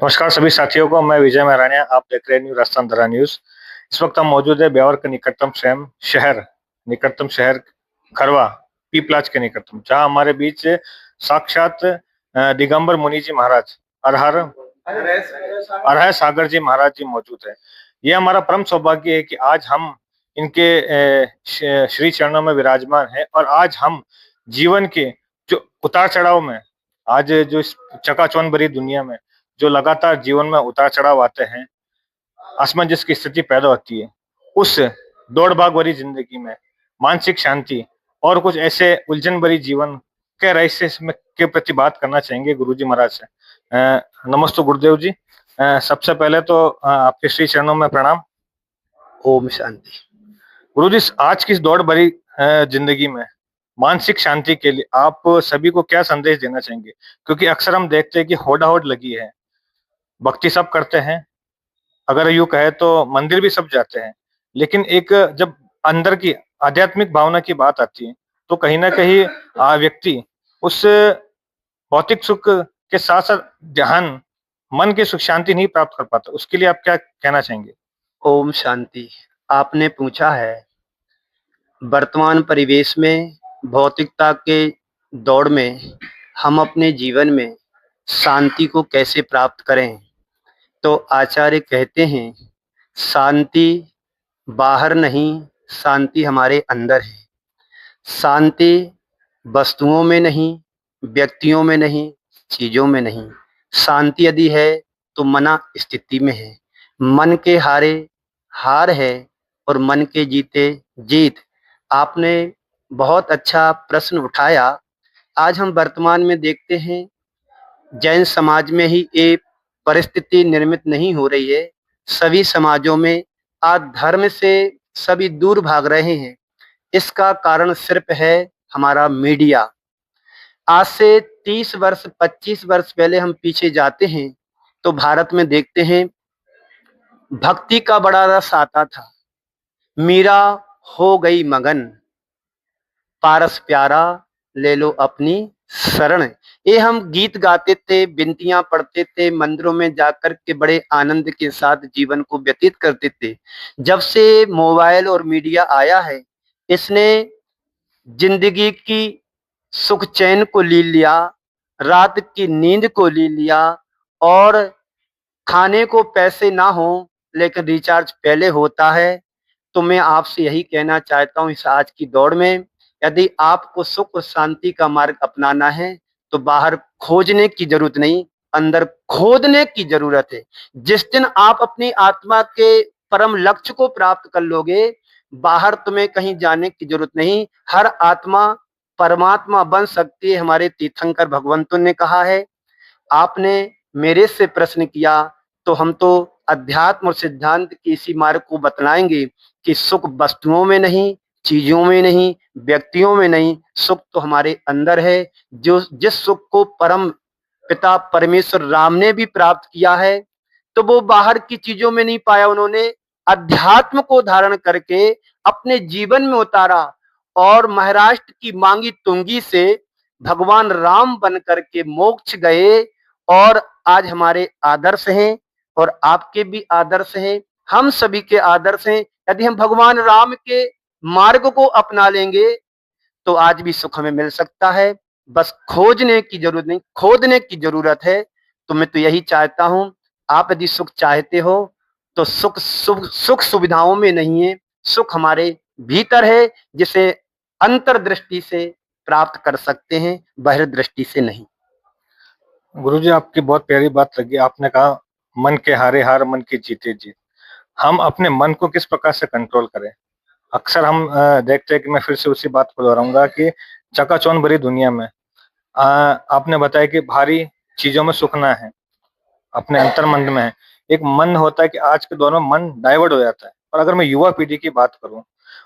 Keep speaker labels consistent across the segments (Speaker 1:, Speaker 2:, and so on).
Speaker 1: नमस्कार सभी साथियों को। मैं विजय महाराणिया, आप देख रहे हैं न्यू राजस्थान धरा न्यूज। इस वक्त हम मौजूद है ब्यावर के निकटतम शहर खरवा पीपलाज के निकटतम, जहां हमारे बीच साक्षात दिगंबर मुनि जी महाराज अरहर अरहर सागर जी महाराज जी मौजूद है। ये हमारा परम सौभाग्य है कि आज हम इनके श्री चरणों में विराजमान है और आज हम जीवन के जो उतार चढ़ाव में, आज जो इस चकाचौंध भरी दुनिया में जो लगातार जीवन में उतार चढ़ाव आते हैं, असमंजस की स्थिति पैदा होती है, उस दौड़ भाग भरी जिंदगी में मानसिक शांति और कुछ ऐसे उलझन भरी जीवन के रहस्य में के प्रति बात करना चाहेंगे गुरुजी महाराज से। नमस्ते गुरुदेव जी। सबसे पहले तो आपके श्री चरणों में प्रणाम।
Speaker 2: ओम शांति।
Speaker 1: गुरुजी, आज की इस दौड़ भरी जिंदगी में मानसिक शांति के लिए आप सभी को क्या संदेश देना चाहेंगे? क्योंकि अक्सर हम देखते हैं कि होड़ा-होड़ लगी है, भक्ति सब करते हैं, अगर यूँ कहे तो मंदिर भी सब जाते हैं, लेकिन एक जब अंदर की आध्यात्मिक भावना की बात आती है, तो कहीं न कहीं व्यक्ति उस भौतिक सुख के साथ-साथ ध्यान, मन की सुख शांति नहीं प्राप्त कर पाता। उसके लिए आप क्या कहना चाहेंगे?
Speaker 2: ओम शांति। आपने पूछा है वर्तमान परिवेश में भौतिकता के दौड़ में हम अपने जीवन में शांति को कैसे प्राप्त करें। तो आचार्य कहते हैं शांति बाहर नहीं, शांति हमारे अंदर है। शांति वस्तुओं में नहीं, व्यक्तियों में नहीं, चीजों में नहीं। शांति यदि है तो मना स्थिति में है। मन के हारे हार है और मन के जीते जीत। आपने बहुत अच्छा प्रश्न उठाया। आज हम वर्तमान में देखते हैं जैन समाज में ही ये परिस्थिति निर्मित नहीं हो रही है। सभी समाजों में आज धर्म से सभी दूर भाग रहे हैं। इसका कारण सिर्फ है हमारा मीडिया। आज से 30 वर्ष 25 वर्ष पहले हम पीछे जाते हैं तो भारत में देखते हैं भक्ति का बड़ा रस आता था। मीरा हो गई मगन, पारस प्यारा ले लो अपनी शरण। ये हम गीत गाते थे, विनतियां पढ़ते थे, मंदिरों में जाकर के बड़े आनंद के साथ जीवन को व्यतीत करते थे। जब से मोबाइल और मीडिया आया है, इसने जिंदगी की सुख चैन को ले लिया, रात की नींद को ले लिया और खाने को पैसे ना हो लेकिन रिचार्ज पहले होता है। तो मैं आपसे यही कहना चाहता हूँ इस आज की दौड़ में, यदि आपको सुख और शांति का मार्ग अपनाना है तो बाहर खोजने की जरूरत नहीं, अंदर खोदने की जरूरत है। जिस दिन आप अपनी आत्मा के परम लक्ष्य को प्राप्त कर लोगे, बाहर तुम्हें कहीं जाने की जरूरत नहीं। हर आत्मा परमात्मा बन सकती है। हमारे तीर्थंकर भगवंतों ने कहा है। आपने मेरे से प्रश्न किया तो हम तो अध्यात्म और सिद्धांत की इसी मार्ग को बतलाएंगे कि सुख वस्तुओं में नहीं, चीजों में नहीं, व्यक्तियों में नहीं, सुख तो हमारे अंदर है। जो जिस सुख को परम पिता परमेश्वर राम ने भी प्राप्त किया है तो वो बाहर की चीजों में नहीं पाया, उन्होंने अध्यात्म को धारण करके अपने जीवन में उतारा और महाराष्ट्र की मांगी तुंगी से भगवान राम बन करके मोक्ष गए। और आज हमारे आदर्श हैं और आपके भी आदर्श हैं, हम सभी के आदर्श हैं। यदि हम भगवान राम के मार्ग को अपना लेंगे तो आज भी सुख हमें मिल सकता है। बस खोजने की जरूरत नहीं, खोदने की जरूरत है। तो मैं तो यही चाहता हूं, आप यदि सुख चाहते हो तो सुख सुविधाओं में नहीं है, सुख हमारे भीतर है, जिसे अंतर्दृष्टि से प्राप्त कर सकते हैं, बहिर्दृष्टि से नहीं।
Speaker 1: गुरुजी, आपकी बहुत प्यारी बात लगी। आपने कहा मन के हारे हार, मन के जीते जीत। हम अपने मन को किस प्रकार से कंट्रोल करें? अक्सर हम देखते हैं कि मैं फिर से उसी बात को दोहराऊंगा कि चकाचौंध भरी दुनिया में आपने बताया कि भारी चीजों में सुख ना है, अपने अंतर मन में है। एक मन होता है कि आज के दौर में मन डाइवर्ट हो जाता है। और अगर मैं युवा पीढ़ी की बात करूं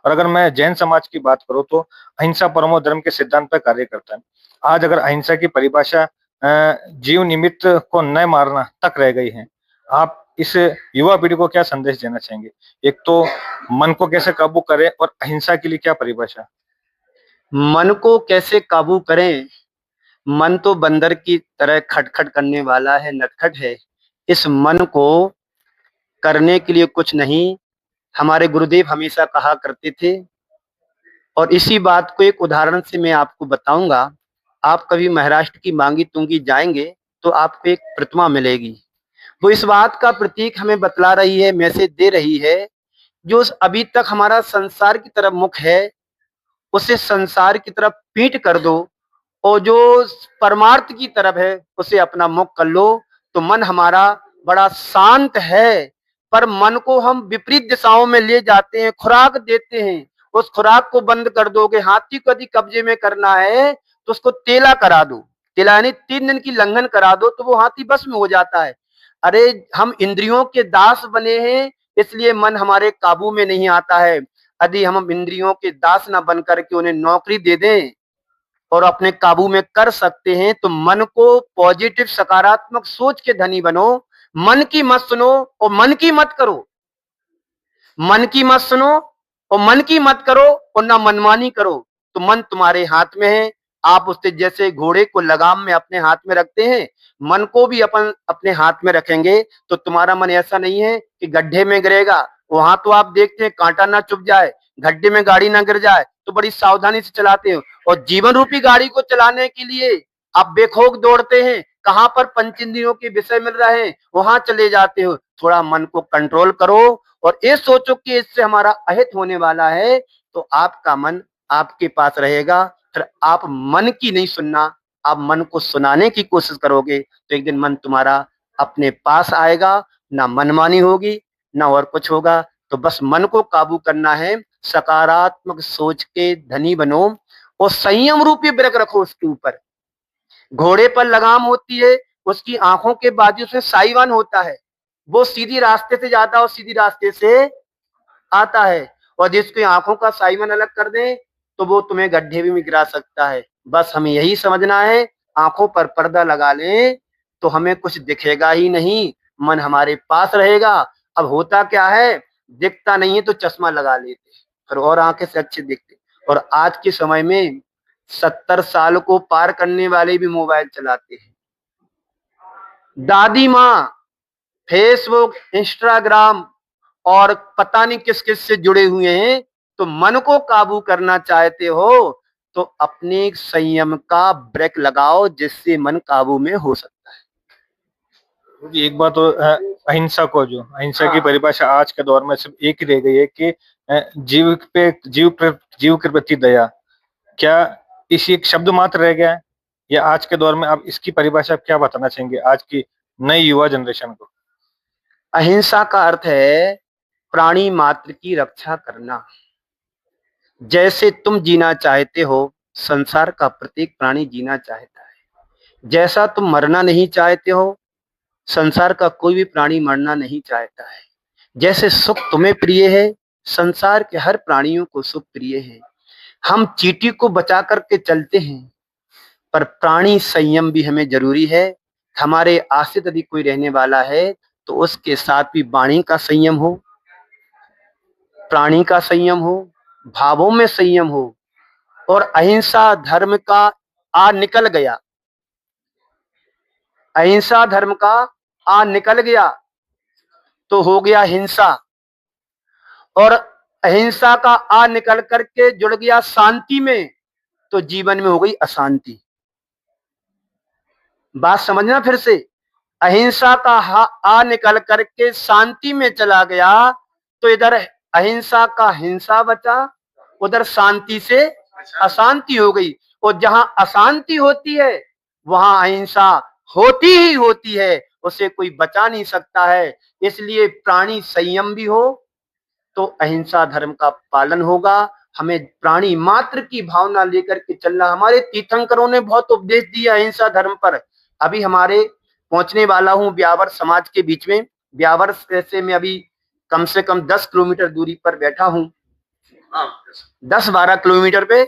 Speaker 1: और अगर मैं जैन समाज की बात करूं तो अहिंसा परमो धर्म के सिद्धांत पर कार्य करता है। आज अगर अहिंसा की परिभाषा जीव निमित्त को न मारना तक रह गई है, आप इस युवा पीढ़ी को क्या संदेश देना चाहेंगे? एक तो मन को कैसे काबू करें और अहिंसा के लिए क्या परिभाषा?
Speaker 2: मन को कैसे काबू करें? मन तो बंदर की तरह खटखट करने वाला है, नटखट है। इस मन को करने के लिए कुछ नहीं, हमारे गुरुदेव हमेशा कहा करते थे। और इसी बात को एक उदाहरण से मैं आपको बताऊंगा। आप कभी महाराष्ट्र की मांगी तुंगी जाएंगे तो आपको एक प्रतिमा मिलेगी। वो इस बात का प्रतीक हमें बतला रही है, मैसेज दे रही है, जो अभी तक हमारा संसार की तरफ मुख है उसे संसार की तरफ पीठ कर दो, और जो परमार्थ की तरफ है उसे अपना मुख कर लो। तो मन हमारा बड़ा शांत है, पर मन को हम विपरीत दिशाओं में ले जाते हैं, खुराक देते हैं। उस खुराक को बंद कर दोगे। हाथी को यदि कब्जे में करना है तो उसको तेला करा दो, तेला यानी 3 दिन की लंघन करा दो, तो वो हाथी बस में हो जाता है। अरे हम इंद्रियों के दास बने हैं, इसलिए मन हमारे काबू में नहीं आता है। यदि हम इंद्रियों के दास ना बन करके उन्हें नौकरी दे दें और अपने काबू में कर सकते हैं, तो मन को पॉजिटिव सकारात्मक सोच के धनी बनो। मन की मत सुनो और मन की मत करो, मन की मत सुनो और मन की मत करो, और ना मनमानी करो। तो मन तुम्हारे हाथ में है। आप उससे जैसे घोड़े को लगाम में अपने हाथ में रखते हैं, मन को भी अपन अपने हाथ में रखेंगे। तो तुम्हारा मन ऐसा नहीं है कि गड्ढे में गिरेगा। वहां तो आप देखते हैं कांटा ना चुभ जाए, गड्ढे में गाड़ी ना गिर जाए, तो बड़ी सावधानी से चलाते हो। और जीवन रूपी गाड़ी को चलाने के लिए आप बेखौफ दौड़ते हैं, कहां पर पंच इंद्रियों के विषय मिल रहे हैं वहां चले जाते हो। थोड़ा मन को कंट्रोल करो और ये सोचो कि इससे हमारा अहित होने वाला है, तो आपका मन आपके पास रहेगा। फिर आप मन की नहीं सुनना, आप मन को सुनाने की कोशिश करोगे, तो एक दिन मन तुम्हारा अपने पास आएगा। ना मनमानी होगी ना और कुछ होगा। तो बस मन को काबू करना है, सकारात्मक सोच के धनी बनो और संयम रूपी ब्रेक रखो उसके ऊपर। घोड़े पर लगाम होती है, उसकी आंखों के बाजू से साइवान होता है, वो सीधी रास्ते से जाता है और सीधी रास्ते से आता है। और जिसकी आंखों का साइमन अलग कर दे तो वो तुम्हें गड्ढे भी में गिरा सकता है। बस हमें यही समझना है, आंखों पर पर्दा लगा लें तो हमें कुछ दिखेगा ही नहीं, मन हमारे पास रहेगा। अब होता क्या है, दिखता नहीं है तो चश्मा लगा लेते फिर और आंखें से अच्छे दिखते। और आज के समय में 70 साल को पार करने वाले भी मोबाइल चलाते हैं। दादी माँ फेसबुक, इंस्टाग्राम और पता नहीं किस किस से जुड़े हुए हैं। तो मन को काबू करना चाहते हो तो अपने संयम का ब्रेक लगाओ, जिससे मन काबू में हो सकता है।
Speaker 1: एक बात तो अहिंसा को, जो अहिंसा की
Speaker 2: हाँ।
Speaker 1: परिभाषा आज के दौर में सिर्फ एक ही रह गई है कि जीव के प्रति दया। क्या इसी एक शब्द मात्र रह गया है, या आज के दौर में आप इसकी परिभाषा क्या बताना चाहेंगे आज की नई युवा जनरेशन को?
Speaker 2: अहिंसा का अर्थ है प्राणी मात्र की रक्षा करना। जैसे तुम जीना चाहते हो, संसार का प्रत्येक प्राणी जीना चाहता है। जैसा तुम मरना नहीं चाहते हो, संसार का कोई भी प्राणी मरना नहीं चाहता है। जैसे सुख तुम्हें प्रिय है, संसार के हर प्राणियों को सुख प्रिय है। हम चींटी को बचा करके चलते हैं, पर प्राणी संयम भी हमें जरूरी है। हमारे आश्रित यदि कोई रहने वाला है तो उसके साथ भी वाणी का संयम हो, प्राणी का संयम हो, भावों में संयम हो। और अहिंसा धर्म का आ निकल गया, अहिंसा धर्म का आ निकल गया तो हो गया हिंसा। और अहिंसा का आ निकल करके जुड़ गया शांति में, तो जीवन में हो गई अशांति। बात समझना फिर से, अहिंसा का आ निकल करके शांति में चला गया, तो इधर अहिंसा का हिंसा बचा, उधर शांति से अशांति हो गई। और जहां अशांति होती है वहां अहिंसा होती ही होती है, उसे कोई बचा नहीं सकता है। इसलिए प्राणी संयम भी हो तो अहिंसा धर्म का पालन होगा। हमें प्राणी मात्र की भावना लेकर के चलना। हमारे तीर्थंकरों ने बहुत उपदेश दिया अहिंसा धर्म पर। अभी हमारे पहुंचने वाला हूं ब्यावर समाज के बीच में। ब्यावर से मैं अभी कम से कम 10 किलोमीटर दूरी पर बैठा हूं, 10-12 किलोमीटर पे।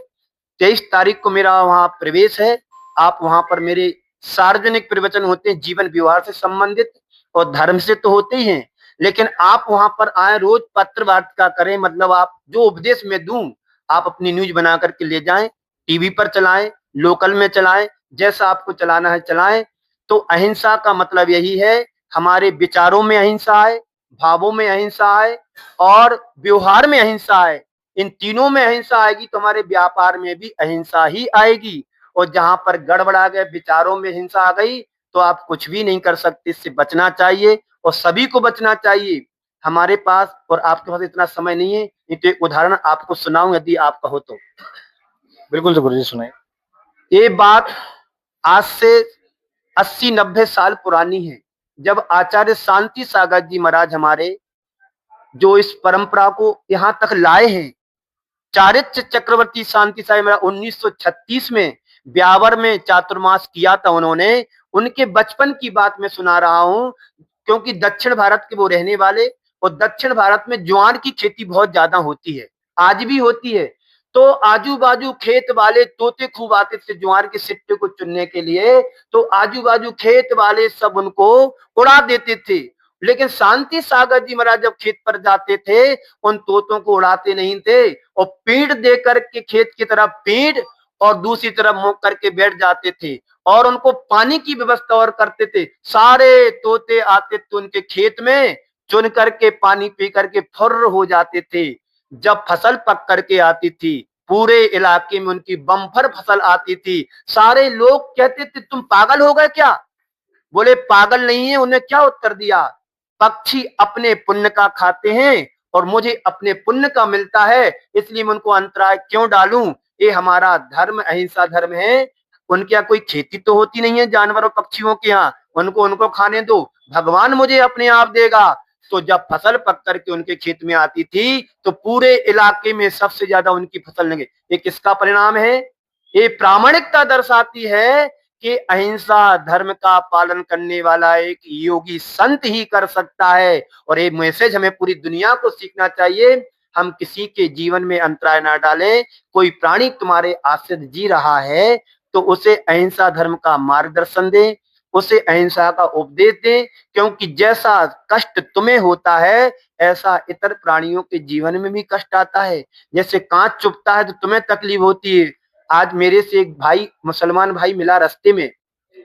Speaker 2: 23 तारीख को मेरा वहां प्रवेश है। आप वहां पर मेरे सार्वजनिक प्रवचन होते हैं, जीवन व्यवहार से संबंधित और धर्म से तो होते ही हैं, लेकिन आप वहां पर आए, रोज पत्र वार्ता करें। मतलब आप जो उपदेश में दूं आप अपनी न्यूज बना करके ले जाएं, टीवी पर चलाएं, लोकल में चलाएं, जैसा आपको चलाना है चलाएं। तो अहिंसा का मतलब यही है, हमारे विचारों में अहिंसा है, भावों में अहिंसा है और व्यवहार में अहिंसा है। इन तीनों में अहिंसा आएगी तो हमारे व्यापार में भी अहिंसा ही आएगी। और जहां पर गड़बड़ आ गए, विचारों में हिंसा आ गई, तो आप कुछ भी नहीं कर सकते। इससे बचना चाहिए और सभी को बचना चाहिए। हमारे पास और आपके पास इतना समय नहीं है, नहीं तो एक उदाहरण आपको सुनाऊं यदि आप कहो तो।
Speaker 1: बिल्कुल तो गुरुजी सुनाइए।
Speaker 2: ये बात आज से 80-90 साल पुरानी है, जब आचार्य शांति सागर जी महाराज हमारे जो इस परंपरा को यहाँ तक लाए हैं। चारित्र चक्रवर्ती शांति सागर महाराज 1936 में ब्यावर में चातुर्मास किया था उन्होंने। उनके बचपन की बात मैं सुना रहा हूं, क्योंकि दक्षिण भारत के वो रहने वाले, और दक्षिण भारत में ज्वार की खेती बहुत ज्यादा होती है, आज भी होती है। तो आजू बाजू खेत वाले तोते खूब आते थे ज्वार के सिट्टे को चुनने के लिए, तो आजू बाजू खेत वाले सब उनको उड़ा देते थे। लेकिन शांति सागर जी महाराज जब खेत पर जाते थे, उन तोतों को उड़ाते नहीं थे, और पीठ दे करके खेत की तरफ पीठ और दूसरी तरफ मुंह करके बैठ जाते थे, और उनको पानी की व्यवस्था और करते थे। सारे तोते आते थे उनके खेत में, चुन करके पानी पी करके फुर्र हो जाते थे। जब फसल पक करके आती थी, पूरे इलाके में उनकी बम्पर फसल आती थी। सारे लोग कहते थे तुम पागल हो गए क्या? बोले पागल नहीं है। उन्हें क्या उत्तर दिया? पक्षी अपने पुण्य का खाते हैं और मुझे अपने पुण्य का मिलता है, इसलिए मैं उनको अंतराय क्यों डालूं? ये हमारा धर्म अहिंसा धर्म है। उनके यहाँ कोई खेती तो होती नहीं है जानवरों पक्षियों के यहाँ, उनको खाने दो, भगवान मुझे अपने आप देगा। तो जब फसल पक करके उनके खेत में आती थी, तो पूरे इलाके में सबसे ज्यादा उनकी फसल लगे। ये किसका परिणाम है? ये प्रामाणिकता दर्शाती है कि अहिंसा धर्म का पालन करने वाला एक योगी संत ही कर सकता है। और ये मैसेज हमें पूरी दुनिया को सीखना चाहिए। हम किसी के जीवन में अंतराय ना डालें। कोई प्राणी तुम्हारे आश्रित जी रहा है तो उसे अहिंसा धर्म का मार्गदर्शन दें, उसे अहिंसा का उपदेश दें, क्योंकि जैसा कष्ट तुम्हें होता है ऐसा इतर प्राणियों के जीवन में भी कष्ट आता है। जैसे कांच चुभता है तो तुम्हें तकलीफ होती है। आज मेरे से एक भाई, मुसलमान भाई मिला रास्ते में,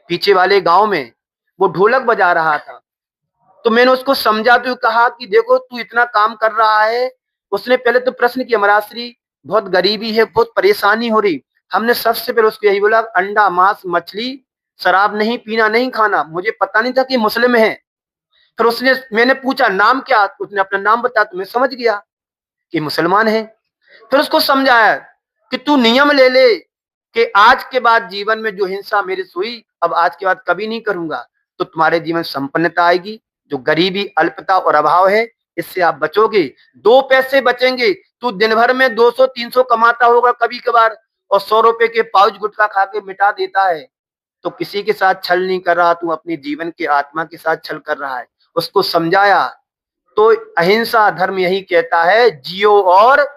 Speaker 2: पीछे वाले गांव में, वो ढोलक बजा रहा था। तो मैंने उसको समझा तो कहा कि देखो तू इतना काम कर रहा है। उसने पहले तो प्रश्न किया, महाराज श्री बहुत गरीबी है, बहुत परेशानी हो रही। हमने सबसे पहले उसको यही बोला, अंडा मांस मछली शराब नहीं पीना, नहीं खाना। मुझे पता नहीं था कि मुस्लिम है। फिर उसने, मैंने पूछा नाम क्या, उसने अपना नाम बताया तो मैं समझ गया कि मुसलमान है। फिर उसको समझाया कि तू नियम ले ले कि आज के बाद जीवन में जो हिंसा मेरे से हुई, अब आज के बाद कभी नहीं करूंगा, तो तुम्हारे जीवन संपन्नता आएगी। जो गरीबी, अल्पता और अभाव है, इससे आप बचोगे, 2 पैसे बचेंगे। तू दिन भर में 200-300 कमाता होगा कभी कभार, और 100 रुपए के पाउच गुटखा खा के मिटा देता है, तो किसी के साथ छल नहीं कर रहा, तू अपने जीवन के आत्मा के साथ छल कर रहा है। उसको समझाया। तो अहिंसा धर्म यही कहता है, जियो और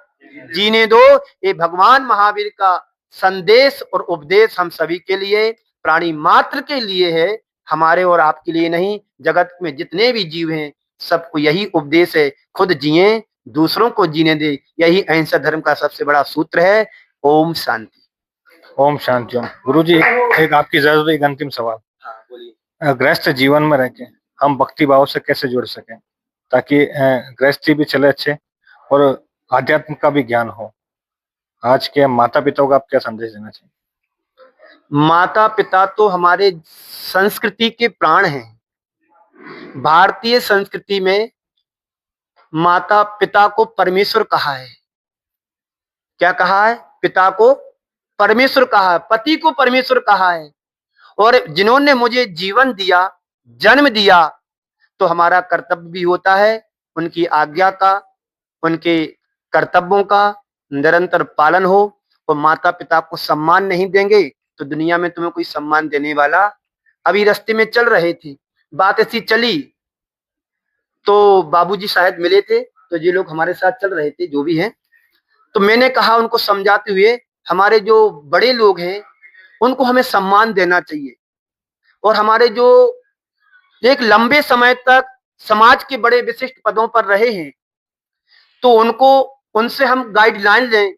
Speaker 2: जीने दो। ये भगवान महावीर का संदेश और उपदेश हम सभी के लिए, प्राणी मात्र के लिए है, हमारे और आपके लिए नहीं। जगत में जितने भी जीव हैं सबको यही उपदेश है, खुद जिए, दूसरों को जीने दे। यही अहिंसा धर्म का सबसे बड़ा सूत्र है। ओम शांति।
Speaker 1: ओम शांति। ओम। गुरुजी, एक आपकी जरूरत, एक अंतिम सवाल।
Speaker 2: हाँ बोलिए।
Speaker 1: गृहस्थ जीवन में रह के हम भक्ति भाव से कैसे जुड़ सकें, ताकि गृहस्थी भी चले अच्छे और आध्यात्म का भी ज्ञान हो। आज के माता पिताओं का आप क्या संदेश देना चाहिए?
Speaker 2: माता पिता तो हमारे संस्कृति के प्राण हैं। भारतीय संस्कृति में माता पिता को परमेश्वर कहा है। क्या कहा है? पिता को परमेश्वर कहा है, पति को परमेश्वर कहा है। और जिन्होंने मुझे जीवन दिया, जन्म दिया, तो हमारा कर्तव्य भी होता है उनकी आज्ञा का, उनके कर्तव्यों का निरंतर पालन हो। और माता पिता को सम्मान नहीं देंगे तो दुनिया में तुम्हें कोई सम्मान देने वाला। अभी रास्ते में चल रहे थे, बात ऐसी चली, तो बाबूजी शायद मिले थे, तो ये लोग हमारे साथ चल रहे थे जो भी हैं। तो मैंने कहा उनको समझाते हुए, हमारे जो बड़े लोग हैं उनको हमें सम्मान देना चाहिए। और हमारे जो एक लंबे समय तक समाज के बड़े विशिष्ट पदों पर रहे हैं, तो उनको, उनसे हम गाइडलाइन लें,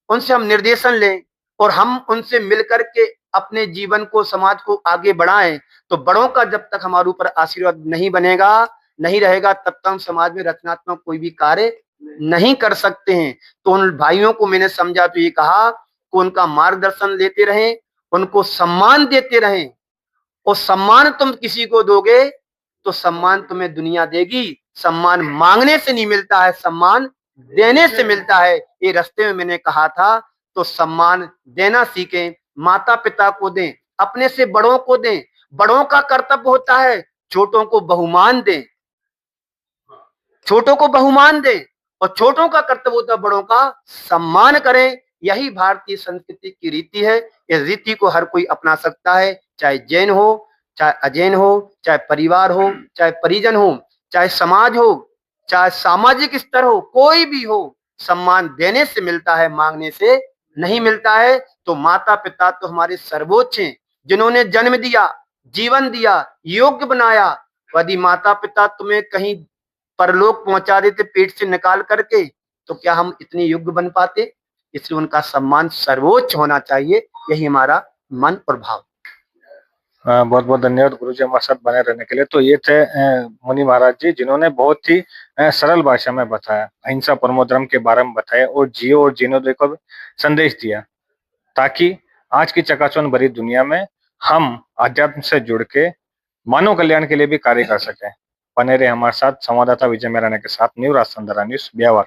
Speaker 2: उनसे हम निर्देशन लें, और हम उनसे मिलकर के अपने जीवन को, समाज को आगे बढ़ाएं, तो बड़ों का जब तक हमारे ऊपर आशीर्वाद नहीं रहेगा, तब तक हम समाज में रचनात्मक कोई भी कार्य नहीं कर सकते हैं। तो उन भाइयों को मैंने समझा तो ये कहा कि उनका मार्गदर्शन लेते रहें, उनको सम्मान देते रहें, और सम्मान तुम किसी को दोगे तो सम्मान तुम्हें दुनिया देगी। सम्मान मांगने से नहीं मिलता है, सम्मान देने से मिलता है। ये रास्ते में मैंने कहा था, तो सम्मान देना सीखें, माता पिता को दें, अपने से बड़ों को दें। बड़ों का कर्तव्य होता है छोटों को बहुमान दें, छोटों को बहुमान दें, और छोटों का कर्तव्य होता है बड़ों का सम्मान करें। यही भारतीय संस्कृति की रीति है। इस रीति को हर कोई अपना सकता है, चाहे जैन हो, चाहे अजैन हो, चाहे परिवार हो, चाहे परिजन हो, चाहे समाज हो, चाहे सामाजिक स्तर हो, कोई भी हो। सम्मान देने से मिलता है, मांगने से नहीं मिलता है। तो माता पिता तो हमारे सर्वोच्च हैं, जिन्होंने जन्म दिया, जीवन दिया, योग्य बनाया। यदि माता पिता तुम्हें कहीं परलोक पहुंचा देते पेट से निकाल करके, तो क्या हम इतने योग्य बन पाते? इसलिए उनका सम्मान सर्वोच्च होना चाहिए। यही हमारा मन और भाव।
Speaker 1: बहुत बहुत धन्यवाद गुरुजी हमारे साथ बने रहने के लिए। तो ये थे मुनि महाराज जी, जिन्होंने बहुत ही सरल भाषा में बताया, अहिंसा परमो धर्म के बारे में बताया, और जियो और जीनो दो को संदेश दिया, ताकि आज की चकाचौंध भरी दुनिया में हम अध्यात्म से जुड़ के मानव कल्याण के लिए भी कार्य कर सकें। बने रहे हमारे साथ। संवाददाता विजय मेराने के साथ न्यू राजसंदरा न्यूज, ब्यावर।